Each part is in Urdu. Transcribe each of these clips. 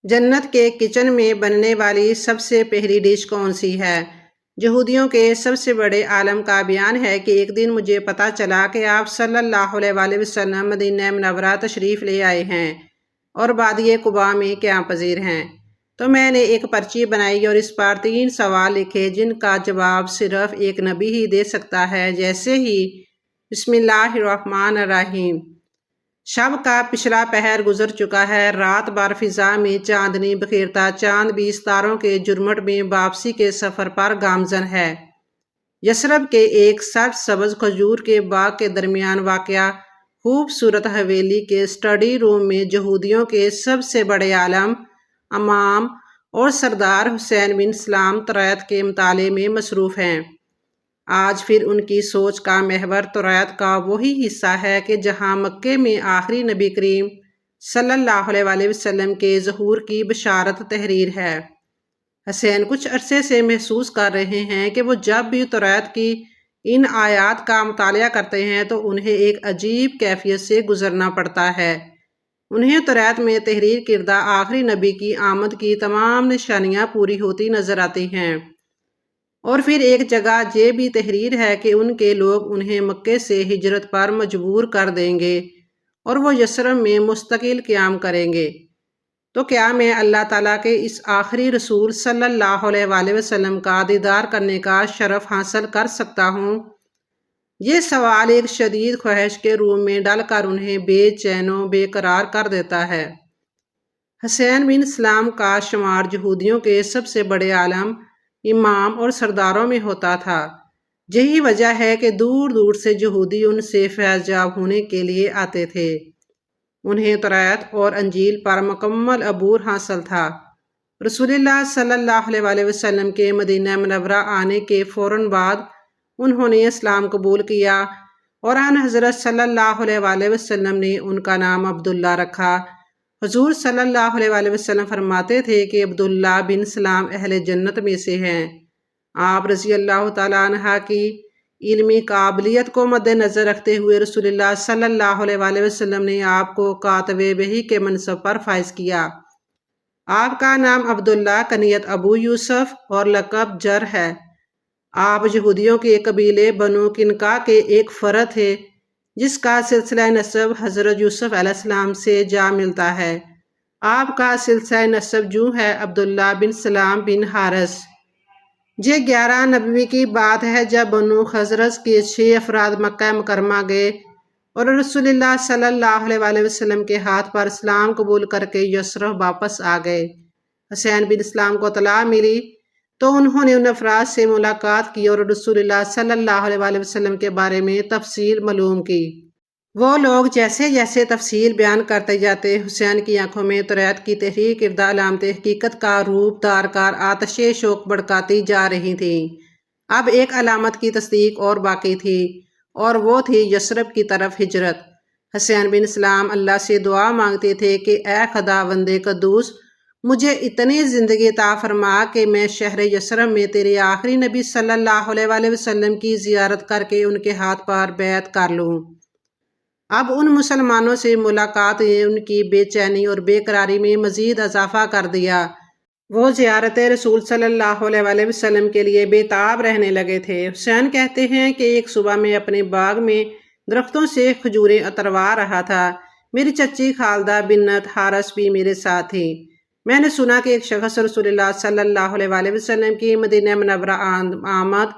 جنت کے کچن میں بننے والی سب سے پہلی ڈش کون سی ہے؟ یہودیوں کے سب سے بڑے عالم کا بیان ہے کہ ایک دن مجھے پتہ چلا کہ آپ صلی اللہ علیہ وآلہ وسلم مدینہ منورہ تشریف لے آئے ہیں اور وادی قباء میں قیام پذیر ہیں۔ تو میں نے ایک پرچی بنائی اور اس پر 3 سوال لکھے جن کا جواب صرف ایک نبی ہی دے سکتا ہے، جیسے ہی بسم اللہ الرحمن الرحیم۔ شب کا پچھلا پہر گزر چکا ہے، رات بھر فضا میں چاندنی بکھیرتا چاند بھی ستاروں کے جھرمٹ میں واپسی کے سفر پر گامزن ہے۔ یثرب کے ایک سرسبز سبز کھجور کے باغ کے درمیان واقع خوبصورت حویلی کے اسٹڈی روم میں یہودیوں کے سب سے بڑے عالم، امام اور سردار حسین بن سلام توریت کے مطالعے میں مصروف ہیں۔ آج پھر ان کی سوچ کا محور توریت کا وہی حصہ ہے کہ جہاں مکے میں آخری نبی کریم صلی اللہ علیہ وآلہ وسلم کے ظہور کی بشارت تحریر ہے۔ حسین کچھ عرصے سے محسوس کر رہے ہیں کہ وہ جب بھی توریت کی ان آیات کا مطالعہ کرتے ہیں تو انہیں ایک عجیب کیفیت سے گزرنا پڑتا ہے۔ انہیں توریت میں تحریر کردہ آخری نبی کی آمد کی تمام نشانیاں پوری ہوتی نظر آتی ہیں، اور پھر ایک جگہ یہ بھی تحریر ہے کہ ان کے لوگ انہیں مکے سے ہجرت پر مجبور کر دیں گے اور وہ یثرب میں مستقل قیام کریں گے۔ تو کیا میں اللہ تعالیٰ کے اس آخری رسول صلی اللہ علیہ وآلہ وسلم کا دیدار کرنے کا شرف حاصل کر سکتا ہوں؟ یہ سوال ایک شدید خواہش کے روح میں ڈل کر انہیں بے چین و بے قرار کر دیتا ہے۔ حسین بن سلام کا شمار یہودیوں کے سب سے بڑے عالم، امام اور سرداروں میں ہوتا تھا۔ یہی وجہ ہے کہ دور دور سے یہودی ان سے فیض یاب ہونے کے لیے آتے تھے۔ انہیں توریت اور انجیل پر مکمل عبور حاصل تھا۔ رسول اللہ صلی اللہ علیہ وآلہ وسلم کے مدینہ منورہ آنے کے فوراً بعد انہوں نے اسلام قبول کیا اور آن حضرت صلی اللہ علیہ وآلہ وسلم نے ان کا نام عبداللہ رکھا۔ حضور صلی اللہ علیہ وآلہ وسلم فرماتے تھے کہ عبداللہ بن سلام اہل جنت میں سے ہیں۔ آپ رضی اللہ تعالیٰ عنہ کی علمی قابلیت کو مد نظر رکھتے ہوئے رسول اللہ صلی اللہ علیہ وآلہ وسلم نے آپ کو کاتب وحی کے منصب پر فائز کیا۔ آپ کا نام عبداللہ کنیت ابو یوسف اور لقب جر ہے۔ آپ یہودیوں کے قبیلے بنو کنکا کے ایک فرد تھے جس کا سلسلہ نسب حضرت یوسف علیہ السلام سے جا ملتا ہے۔ آپ کا سلسلہ نسب یوں ہے: عبداللہ بن سلام بن حارث۔ یہ 11 نبوی کی بات ہے جب بنو خزرج کے 6 افراد مکہ مکرمہ گئے اور رسول اللہ صلی اللہ علیہ وآلہ وسلم کے ہاتھ پر اسلام قبول کر کے یثرب واپس آ گئے۔ حسین بن اسلام کو اطلاع ملی تو انہوں نے ان افراد سے ملاقات کی اور رسول اللہ صلی اللہ علیہ وآلہ وسلم کے بارے میں تفصیل معلوم کی۔ وہ لوگ جیسے جیسے تفصیل بیان کرتے جاتے، حسین کی آنکھوں میں توریت کی تحریر کردہ علامت حقیقت کا روپ دھار کر آتش شوق بھڑکاتی جا رہی تھیں۔ اب ایک علامت کی تصدیق اور باقی تھی، اور وہ تھی یثرب کی طرف ہجرت۔ حسین بن اسلام اللہ سے دعا مانگتے تھے کہ اے خداوند قدوس، مجھے اتنی زندگی عطا فرما کہ میں شہر یثرب میں تیرے آخری نبی صلی اللہ علیہ وآلہ وسلم کی زیارت کر کے ان کے ہاتھ پر بیعت کر لوں۔ اب ان مسلمانوں سے ملاقات نے ان کی بے چینی اور بے قراری میں مزید اضافہ کر دیا۔ وہ زیارت رسول صلی اللہ علیہ وآلہ وسلم کے لیے بے تاب رہنے لگے تھے۔ حسین کہتے ہیں کہ ایک صبح میں اپنے باغ میں درختوں سے کھجوریں اتروا رہا تھا۔ میری چچی خالدہ بنت حارث بھی میرے ساتھ تھی۔ میں نے سنا کہ ایک شخص رسول اللہ صلی اللہ علیہ وآلہ وسلم کی مدینہ منورہ آمد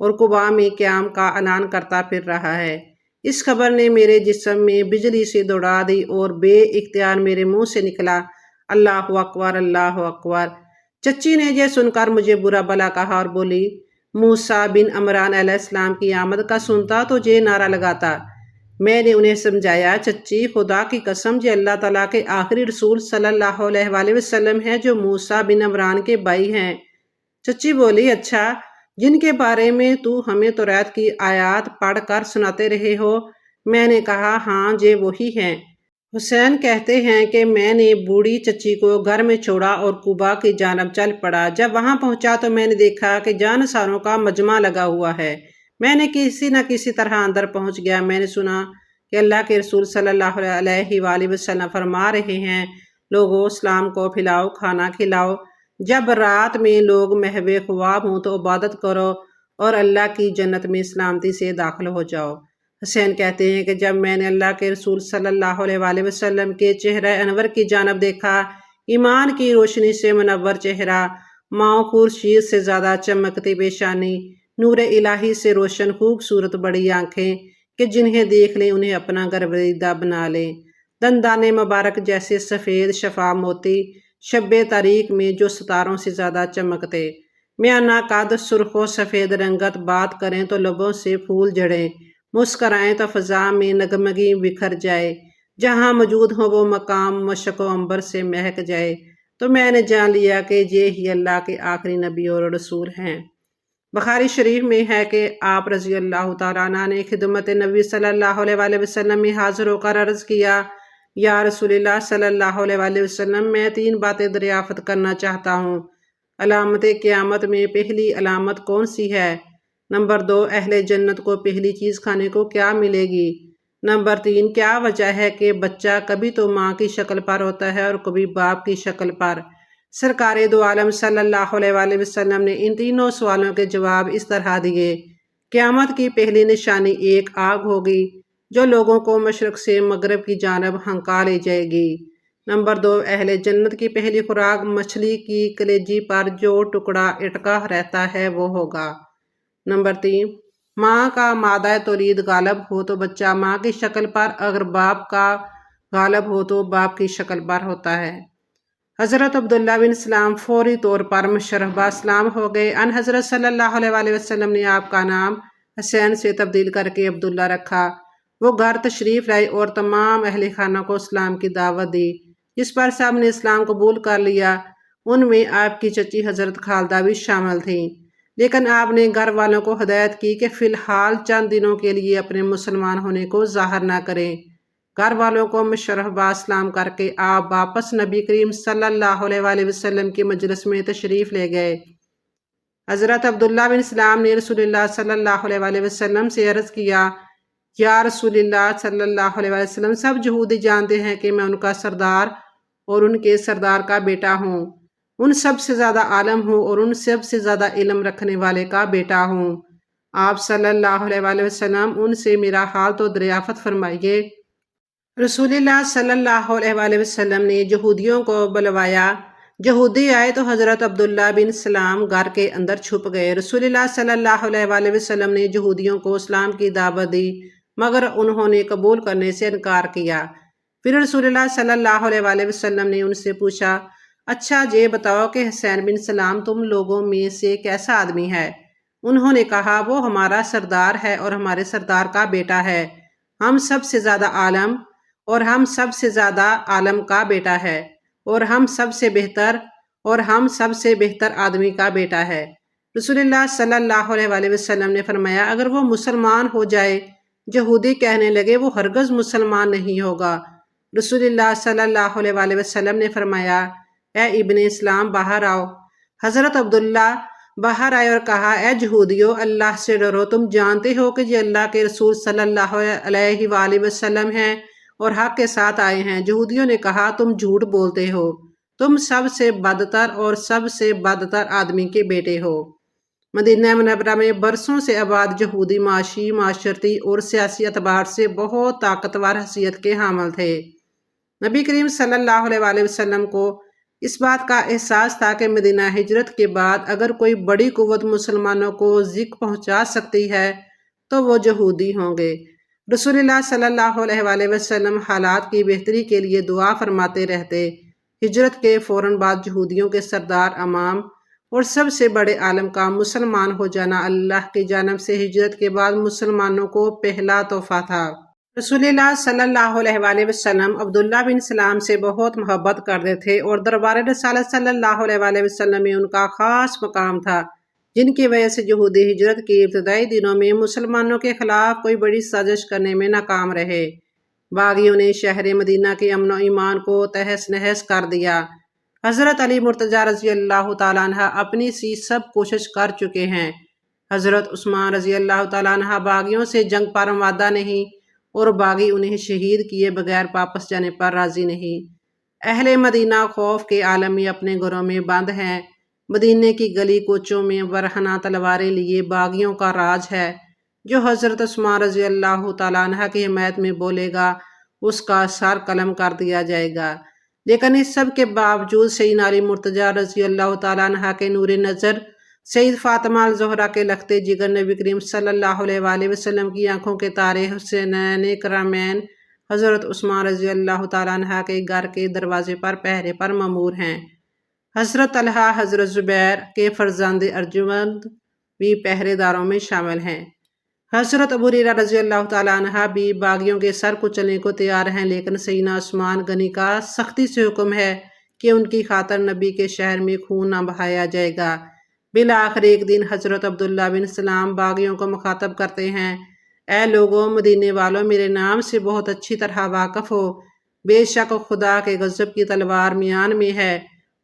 اور قباء میں قیام کا اعلان کرتا پھر رہا ہے۔ اس خبر نے میرے جسم میں بجلی سے دوڑا دی اور بے اختیار میرے منہ سے نکلا: اللہ اکبر، اللہ اکبر۔ چچی نے یہ سن کر مجھے برا بھلا کہا اور بولی: موسیٰ بن عمران علیہ السلام کی آمد کا سنتا تو یہ نعرہ لگاتا۔ میں نے انہیں سمجھایا: چچی، خدا کی قسم، یہ اللہ تعالیٰ کے آخری رسول صلی اللہ علیہ وآلہ وسلم ہیں جو موسیٰ بن عمران کے بھائی ہیں۔ چچی بولی: اچھا، جن کے بارے میں تو ہمیں توریت کی آیات پڑھ کر سناتے رہے ہو؟ میں نے کہا: ہاں، یہ وہی ہیں۔ حسین کہتے ہیں کہ میں نے بوڑھی چچی کو گھر میں چھوڑا اور قباء کی جانب چل پڑا۔ جب وہاں پہنچا تو میں نے دیکھا کہ جانثاروں کا مجمع لگا ہوا ہے۔ میں نے کسی نہ کسی طرح اندر پہنچ گیا۔ میں نے سنا کہ اللہ کے رسول صلی اللہ علیہ وآلہ وسلم فرما رہے ہیں: لوگوں اسلام کو پھیلاؤ، کھانا کھلاؤ۔ جب رات میں لوگ محو خواب ہوں تو عبادت کرو اور اللہ کی جنت میں سلامتی سے داخل ہو جاؤ۔ حسین کہتے ہیں کہ جب میں نے اللہ کے رسول صلی اللہ علیہ وآلہ وسلم کے چہرہ انور کی جانب دیکھا، ایمان کی روشنی سے منور چہرہ، ماؤں خورشید سے زیادہ چمکتی پیشانی، نور الہی سے روشن خوبصورت بڑی آنکھیں کہ جنہیں دیکھ لیں انہیں اپنا گرویدہ بنا لیں، دندان مبارک جیسے سفید شفا موتی شب تاریک میں جو ستاروں سے زیادہ چمکتے، میانہ قد، سرخ و سفید رنگت، بات کریں تو لبوں سے پھول جڑیں، مسکرائیں تو فضا میں نغمگی بکھر جائے، جہاں موجود ہو وہ مقام مشک و عنبر سے مہک جائے، تو میں نے جان لیا کہ یہ ہی اللہ کے آخری نبی اور رسول ہیں۔ بخاری شریف میں ہے کہ آپ رضی اللہ تعالیٰ عنہ نے خدمت نبی صلی اللہ علیہ وآلہ وسلم میں حاضر ہو کر عرض کیا، یا رسول اللہ صلی اللہ علیہ وآلہ وسلم، میں 3 باتیں دریافت کرنا چاہتا ہوں۔ علامت قیامت میں پہلی علامت کون سی ہے؟ نمبر 2، اہل جنت کو پہلی چیز کھانے کو کیا ملے گی؟ نمبر 3، کیا وجہ ہے کہ بچہ کبھی تو ماں کی شکل پر ہوتا ہے اور کبھی باپ کی شکل پر؟ سرکار دو عالم صلی اللہ علیہ وآلہ وسلم نے ان تینوں سوالوں کے جواب اس طرح دیے۔ قیامت کی پہلی نشانی ایک آگ ہوگی جو لوگوں کو مشرق سے مغرب کی جانب ہنکا لے جائے گی۔ نمبر 2، اہل جنت کی پہلی خوراک مچھلی کی کلیجی پر جو ٹکڑا اٹکا رہتا ہے وہ ہوگا۔ نمبر 3، ماں کا مادہ تولید غالب ہو تو بچہ ماں کی شکل پر، اگر باپ کا غالب ہو تو باپ کی شکل پر ہوتا ہے۔ حضرت عبداللہ بن سلام فوری طور پر مشرف با اسلام ہو گئے۔ ان حضرت صلی اللہ علیہ وآلہ وسلم نے آپ کا نام حسین سے تبدیل کر کے عبداللہ رکھا۔ وہ گھر تشریف لائے اور تمام اہل خانہ کو اسلام کی دعوت دی، جس پر سب نے اسلام قبول کر لیا۔ ان میں آپ کی چچی حضرت خالدہ بھی شامل تھیں، لیکن آپ نے گھر والوں کو ہدایت کی کہ فی الحال چند دنوں کے لیے اپنے مسلمان ہونے کو ظاہر نہ کریں۔ گھر والوں کو مشرف با اسلام کر کے آپ واپس نبی کریم صلی اللہ علیہ وآلہ وسلم کی مجلس میں تشریف لے گئے۔ حضرت عبداللہ بن سلام نے رسول اللہ صلی اللہ علیہ وآلہ وسلم سے عرض کیا، یا رسول اللہ صلی اللہ علیہ وآلہ وسلم، سب یہودی جانتے ہیں کہ میں ان کا سردار اور ان کے سردار کا بیٹا ہوں، ان سب سے زیادہ عالم ہوں اور ان سب سے زیادہ علم رکھنے والے کا بیٹا ہوں۔ آپ صلی اللہ علیہ وآلہ وسلم ان سے میرا حال تو دریافت فرمائیے۔ رسول اللہ صلی اللہ علیہ وآلہ وسلم نے یہودیوں کو بلوایا۔ یہودی آئے تو حضرت عبداللہ بن سلام گھر کے اندر چھپ گئے۔ رسول اللہ صلی اللہ علیہ وآلہ وسلم نے یہودیوں کو اسلام کی دعوت دی، مگر انہوں نے قبول کرنے سے انکار کیا۔ پھر رسول اللہ صلی اللہ علیہ وآلہ وسلم نے ان سے پوچھا، اچھا یہ بتاؤ کہ حسین بن سلام تم لوگوں میں سے کیسا آدمی ہے؟ انہوں نے کہا، وہ ہمارا سردار ہے اور ہمارے سردار کا بیٹا ہے، ہم سب سے زیادہ عالم اور ہم سب سے زیادہ عالم کا بیٹا ہے، اور ہم سب سے بہتر آدمی کا بیٹا ہے۔ رسول اللہ صلی اللہ علیہ وآلہ وسلم نے فرمایا، اگر وہ مسلمان ہو جائے۔ یہودی کہنے لگے، وہ ہرگز مسلمان نہیں ہوگا۔ رسول اللہ صلی اللہ علیہ وآلہ وسلم نے فرمایا، اے ابن اسلام باہر آؤ۔ حضرت عبداللہ باہر آئے اور کہا، اے یہودیو، اللہ سے ڈرو، تم جانتے ہو کہ یہ اللہ کے رسول صلی اللہ علیہ وآلہ وسلم ہیں اور حق کے ساتھ آئے ہیں۔ یہودیوں نے کہا، تم جھوٹ بولتے ہو، تم سب سے بدتر اور سب سے بدتر آدمی کے بیٹے ہو۔ مدینہ منورہ میں برسوں سے آباد یہودی معاشی، معاشرتی اور سیاسی اعتبار سے بہت طاقتور حیثیت کے حامل تھے۔ نبی کریم صلی اللہ علیہ وآلہ وسلم کو اس بات کا احساس تھا کہ مدینہ ہجرت کے بعد اگر کوئی بڑی قوت مسلمانوں کو ذکر پہنچا سکتی ہے تو وہ یہودی ہوں گے۔ رسول اللہ صلی اللہ علیہ وآلہ وسلم حالات کی بہتری کے لیے دعا فرماتے رہتے۔ ہجرت کے فوراً بعد یہودیوں کے سردار، امام اور سب سے بڑے عالم کا مسلمان ہو جانا اللہ کی جانب سے ہجرت کے بعد مسلمانوں کو پہلا تحفہ تھا۔ رسول اللہ صلی اللہ علیہ وآلہ وسلم عبداللہ بن سلام سے بہت محبت کرتے تھے اور دربار رسالت صلی اللہ علیہ وآلہ وسلم میں ان کا خاص مقام تھا، جن کی وجہ سے یہودی ہجرت کے ابتدائی دنوں میں مسلمانوں کے خلاف کوئی بڑی سازش کرنے میں ناکام رہے۔ باغیوں نے شہر مدینہ کے امن و ایمان کو تہس نہس کر دیا۔ حضرت علی مرتضیٰ رضی اللہ تعالیٰ عنہ اپنی سی سب کوشش کر چکے ہیں۔ حضرت عثمان رضی اللہ تعالیٰ عنہ باغیوں سے جنگ پر آمادہ نہیں اور باغی انہیں شہید کیے بغیر واپس جانے پر راضی نہیں۔ اہل مدینہ خوف کے عالم میں اپنے گھروں میں بند ہیں۔ مدینے کی گلی کوچوں میں برہنہ تلواریں لیے باغیوں کا راج ہے۔ جو حضرت عثمان رضی اللہ تعالیٰ عنہ کی حمایت میں بولے گا اس کا سر قلم کر دیا جائے گا۔ لیکن اس سب کے باوجود سیدنا علی مرتضیٰ رضی اللہ تعالیٰ عنہ کے نور نظر، سید فاطمہ الزہرا کے لختے جگر، نبی کریم صلی اللہ علیہ وآلہ وسلم کی آنکھوں کے تارے، حسینین کرامین حضرت عثمان رضی اللہ تعالیٰ عنہ کے گھر کے دروازے پر پہرے پر مامور ہیں۔ حضرت طلحہ، حضرت زبیر کے فرزند ارجمند بھی پہرے داروں میں شامل ہیں۔ حضرت ابو ہریرہ رضی اللہ تعالیٰ عنہ بھی باغیوں کے سر کچلنے کو تیار ہیں، لیکن سیدنا عثمان غنی کا سختی سے حکم ہے کہ ان کی خاطر نبی کے شہر میں خون نہ بہایا جائے گا۔ بالآخر ایک دن حضرت عبداللہ بن سلام باغیوں کو مخاطب کرتے ہیں: اے لوگوں، مدینے والوں، میرے نام سے بہت اچھی طرح واقف ہو۔ بے شک خدا کے غضب کی تلوار میان میں ہے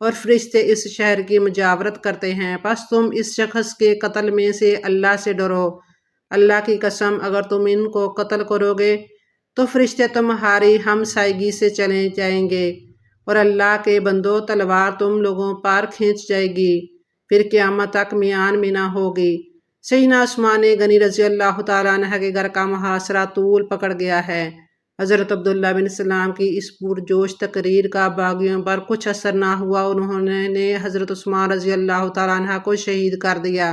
اور فرشتے اس شہر کی مجاورت کرتے ہیں، پس تم اس شخص کے قتل میں سے اللہ سے ڈرو۔ اللہ کی قسم، اگر تم ان کو قتل کرو گے تو فرشتے تمہاری ہمسائیگی سے چلے جائیں گے، اور اللہ کے بندو، تلوار تم لوگوں پر کھینچ جائے گی، پھر قیامت تک میان میں نہ ہوگی۔ سیدنا عثمان غنی رضی اللہ تعالیٰ عنہ کے گھر کا محاصرہ طول پکڑ گیا ہے۔ حضرت عبداللہ بن سلام کی اس پرجوش تقریر کا باغیوں پر کچھ اثر نہ ہوا۔ انہوں نے حضرت عثمان رضی اللہ تعالیٰ عنہ کو شہید کر دیا۔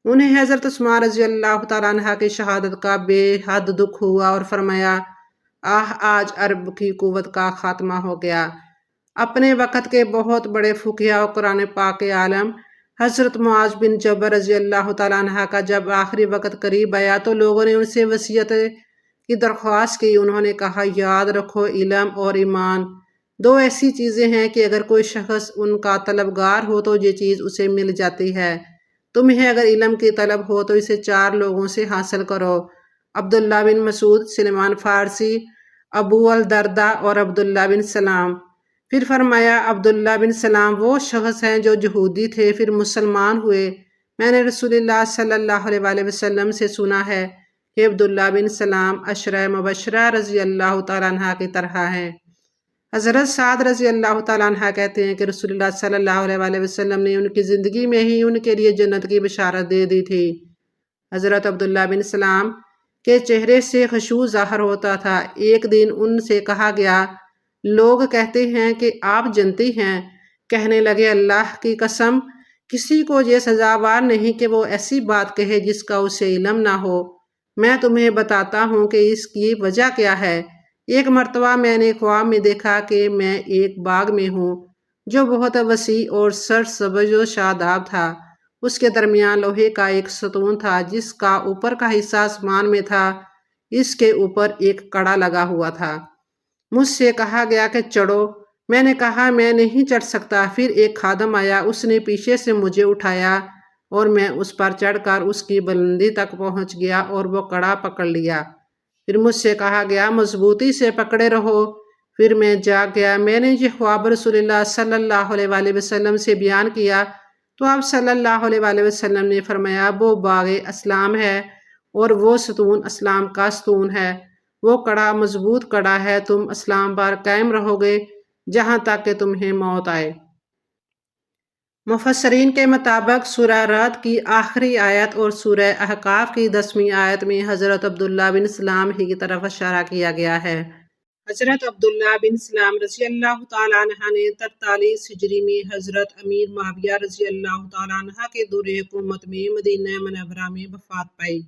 انہیں حضرت عثمان رضی اللہ تعالیٰ عنہ کی شہادت کا بے حد دکھ ہوا اور فرمایا: آج عرب کی قوت کا خاتمہ ہو گیا۔ اپنے وقت کے بہت بڑے فقیہ و قرآن پاک کے عالم حضرت معاذ بن جبل رضی اللہ تعالیٰ عنہ کا جب آخری وقت قریب آیا تو لوگوں نے ان سے وصیت کی درخواست کی۔ انہوں نے کہا: یاد رکھو، علم اور ایمان دو ایسی چیزیں ہیں کہ اگر کوئی شخص ان کا طلبگار ہو تو یہ چیز اسے مل جاتی ہے۔ تمہیں اگر علم کی طلب ہو تو اسے 4 لوگوں سے حاصل کرو: عبداللہ بن مسعود، سلمان فارسی، ابو الدرداء اور عبداللہ بن سلام۔ پھر فرمایا: عبداللہ بن سلام وہ شخص ہیں جو یہودی تھے، پھر مسلمان ہوئے۔ میں نے رسول اللہ صلی اللہ علیہ وآلہ وسلم سے سنا ہے کہ عبداللہ بن سلام عشرہ مبشرہ رضی اللہ تعالیٰ عنہ کی طرح ہیں۔ حضرت سعد رضی اللہ تعالیٰ عنہ کہتے ہیں کہ رسول اللہ صلی اللہ علیہ وآلہ وسلم نے ان کی زندگی میں ہی ان کے لیے جنت کی بشارت دے دی تھی۔ حضرت عبداللہ بن سلام کے چہرے سے خشوع ظاہر ہوتا تھا۔ ایک دن ان سے کہا گیا: لوگ کہتے ہیں کہ آپ جنتی ہیں۔ کہنے لگے: اللہ کی قسم، کسی کو یہ سزاوار نہیں کہ وہ ایسی بات کہے جس کا اسے علم نہ ہو۔ میں تمہیں بتاتا ہوں کہ اس کی وجہ کیا ہے۔ ایک مرتبہ میں نے خواب میں دیکھا کہ میں ایک باغ میں ہوں جو بہت وسیع اور سرسبز و شاداب تھا۔ اس کے درمیان لوہے کا ایک ستون تھا جس کا اوپر کا حصہ آسمان میں تھا۔ اس کے اوپر ایک کڑا لگا ہوا تھا۔ مجھ سے کہا گیا کہ چڑھو۔ میں نے کہا میں نہیں چڑھ سکتا۔ پھر ایک خادم آیا، اس نے پیچھے سے مجھے اٹھایا اور میں اس پر چڑھ کر اس کی بلندی تک پہنچ گیا اور وہ کڑا پکڑ لیا۔ پھر مجھ سے کہا گیا مضبوطی سے پکڑے رہو۔ پھر میں جاگ گیا۔ میں نے یہ خواب رسول اللہ صلی اللہ علیہ وآلہ وسلم سے بیان کیا تو آپ صلی اللہ علیہ وآلہ وسلم نے فرمایا: وہ باغ اسلام ہے اور وہ ستون اسلام کا ستون ہے۔ وہ کڑا مضبوط کڑا ہے، تم اسلام پر قائم رہو گے جہاں تک کہ تمہیں موت آئے۔ مفسرین کے مطابق سورہ رعد کی آخری آیت اور سورہ احقاف کی 10ویں آیت میں حضرت عبداللہ بن سلام ہی کی طرف اشارہ کیا گیا ہے۔ حضرت عبداللہ بن سلام رضی اللہ تعالیٰ عنہ نے 43 ہجری میں حضرت امیر معاویہ رضی اللہ تعالیٰ عنہ کے دور حکومت میں مدینہ منورہ میں وفات پائی۔